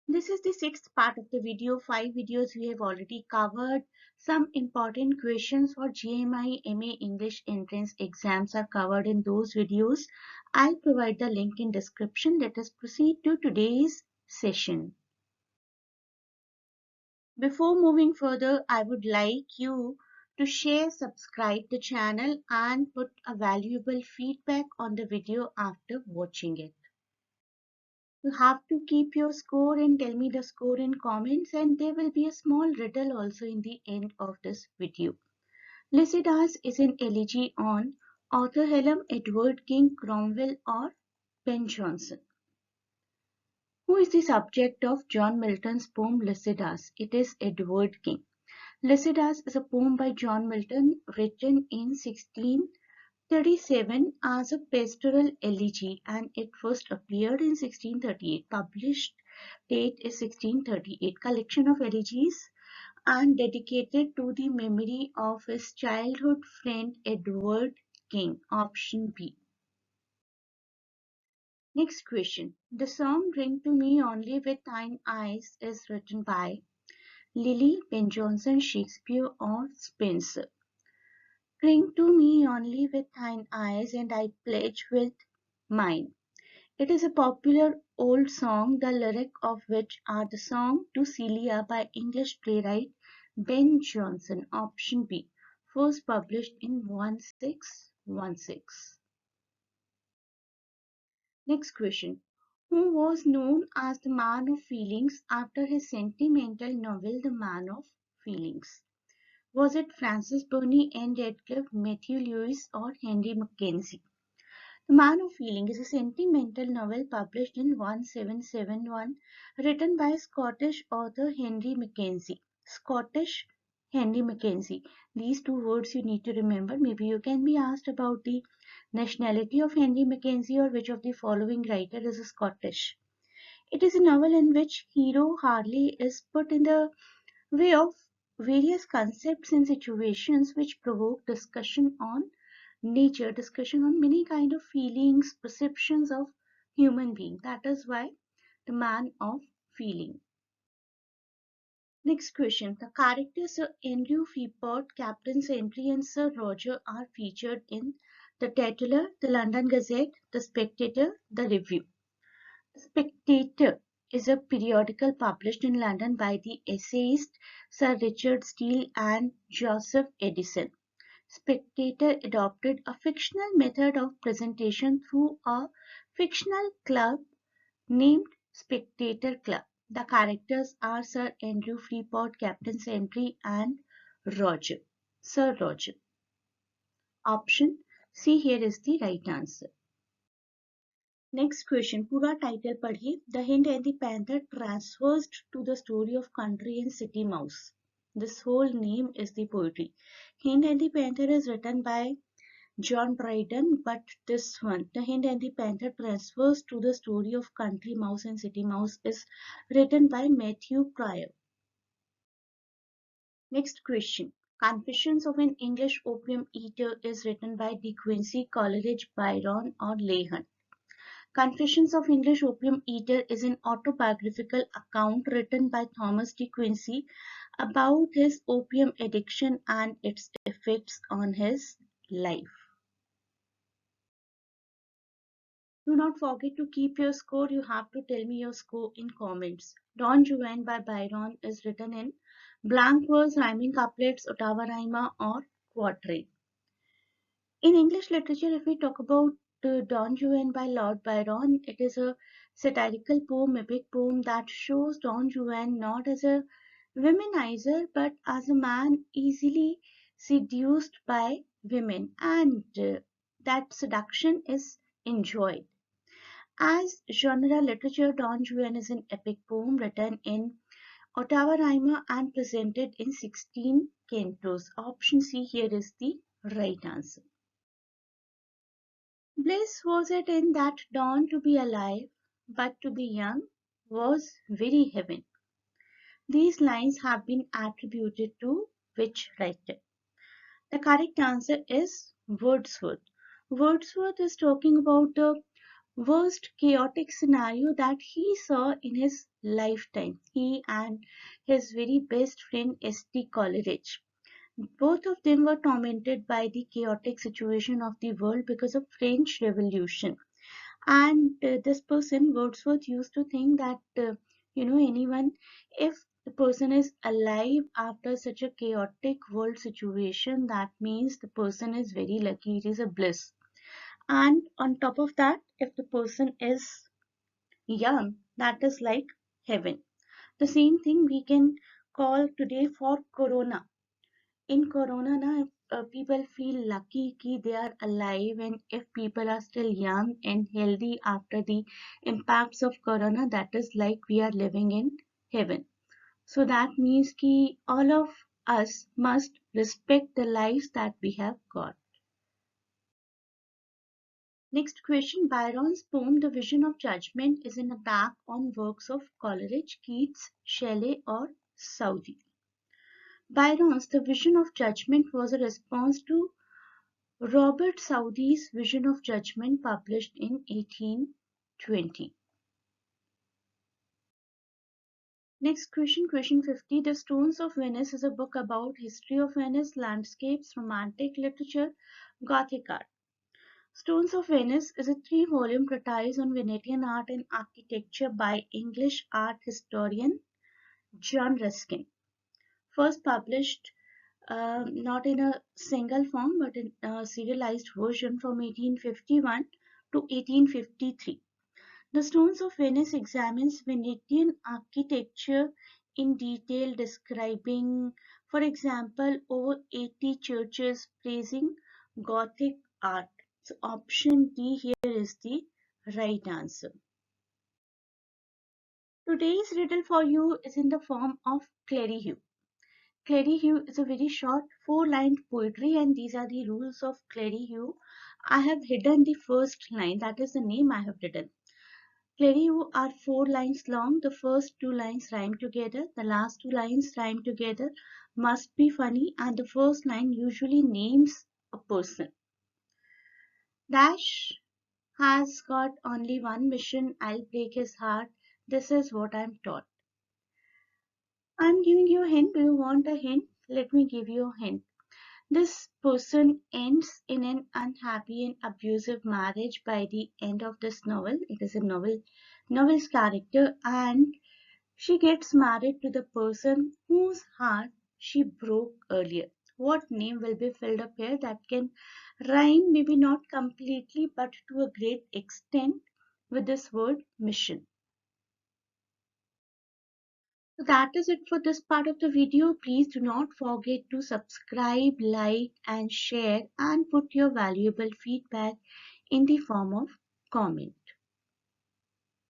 This is the sixth part of the video. 5 videos we have already covered. Some important questions for JMI MA English Entrance exams are covered in those videos. I'll provide the link in description. Let us proceed to today's session. Before moving further, I would like you to share, subscribe the channel and put a valuable feedback on the video after watching it. You have to keep your score and tell me the score in comments, and there will be a small riddle also in the end of this video. Lycidas is an elegy on Arthur Hallam, Edward King, Cromwell or Ben Jonson. Who is the subject of John Milton's poem Lycidas? It is Edward King. Lycidas is a poem by John Milton written in 1637 as a pastoral elegy, and it first appeared in 1638. Published date is 1638. Collection of elegies and dedicated to the memory of his childhood friend Edward King. Option B. Next question. The song Bring to Me Only with Thine Eyes is written by Lily, Ben Jonson, Shakespeare or Spenser. Bring to me only with thine eyes, and I pledge with mine. It is a popular old song, the lyrics of which are the song to Celia by English playwright Ben Jonson. Option B. First published in 1616. Next question. Who was known as the man of feelings after his sentimental novel The Man of Feelings? Was it Francis Burney, Anne Radcliffe, Matthew Lewis or Henry Mackenzie? The Man of Feeling is a sentimental novel published in 1771 written by Scottish author Henry Mackenzie. Scottish Henry Mackenzie. These two words you need to remember. Maybe you can be asked about the nationality of Henry Mackenzie or which of the following writer is Scottish. It is a novel in which hero Harley is put in the way of various concepts and situations which provoke discussion on nature, discussion on many kind of feelings, perceptions of human being. That is why the man of feeling. Next question. The characters Sir Andrew Freerport, Captain Sentry and Sir Roger are featured in The Titular, The London Gazette, The Spectator, The Review. The Spectator is a periodical published in London by the essayist Sir Richard Steele and Joseph Addison. Spectator adopted a fictional method of presentation through a fictional club named Spectator Club. The characters are Sir Andrew Freerport, Captain Sentry and Roger. Sir Roger. Option C here is the right answer. Next question. पूरा title पढ़िए. The Hind and the Panther transfers to the story of Country and City Mouse. This whole name is the poetry. Hind and the Panther is written by John Dryden, but this one, The Hind and the Panther transfers to the story of Country Mouse and City Mouse, is written by Matthew Prior. Next question. Confessions of an English Opium Eater is written by De Quincey, Coleridge, Byron or Leigh. Confessions of English Opium Eater is an autobiographical account written by Thomas De Quincey about his opium addiction and its effects on his life. Do not forget to keep your score. You have to tell me your score in comments. Don Juan by Byron is written in blank verse, rhyming couplets, ottava rima or quatrain. In English literature, if we talk about Don Juan by Lord Byron, it is a satirical poem, epic poem that shows Don Juan not as a womanizer but as a man easily seduced by women, and that seduction is enjoyed. As genre literature, Don Juan is an epic poem written in ottava rima and presented in 16 cantos. Option C here is the right answer. Bliss was it in that dawn to be alive, but to be young was very heaven. These lines have been attributed to which writer? The correct answer is Wordsworth. Wordsworth is talking about the worst chaotic scenario that he saw in his lifetime. He and his very best friend S.T. Coleridge. Both of them were tormented by the chaotic situation of the world because of French Revolution. And this person, Wordsworth, used to think that, anyone, if the person is alive after such a chaotic world situation, that means the person is very lucky. It is a bliss. And on top of that, if the person is young, that is like heaven. The same thing we can call today for Corona. In Corona, na, people feel lucky कि they are alive, and if people are still young and healthy after the impacts of Corona, that is like we are living in heaven. So that means कि all of us must respect the lives that we have got. Next question, Byron's poem The Vision of Judgment is an attack on works of Coleridge, Keats, Shelley or Southey. Byron's The Vision of Judgment was a response to Robert Southey's Vision of Judgment, published in 1820. Next question, question 50. The Stones of Venice is a book about history of Venice, landscapes, romantic literature, Gothic art. Stones of Venice is a three-volume treatise on Venetian art and architecture by English art historian John Ruskin. First published not in a single form but in a serialized version from 1851 to 1853. The Stones of Venice examines Venetian architecture in detail, describing, for example, over 80 churches, praising Gothic art. So option D here is the right answer. Today's riddle for you is in the form of Clary Hugh. Clary Hugh is a very short four-lined poetry, and these are the rules of Clary Hugh. I have hidden the first line, that is the name I have written. Clary Hugh are 4 lines long. The first 2 lines rhyme together. The last 2 lines rhyme together, must be funny, and the first line usually names a person. Dash has got only one mission. I'll break his heart. This is what I'm taught. I'm giving you a hint. Do you want a hint? Let me give you a hint. This person ends in an unhappy and abusive marriage by the end of this novel. It is a novel's character, and she gets married to the person whose heart she broke earlier. What name will be filled up here that can rhyme, maybe not completely, but to a great extent with this word mission? So that is it for this part of the video. Please do not forget to subscribe, like and share, and put your valuable feedback in the form of comment.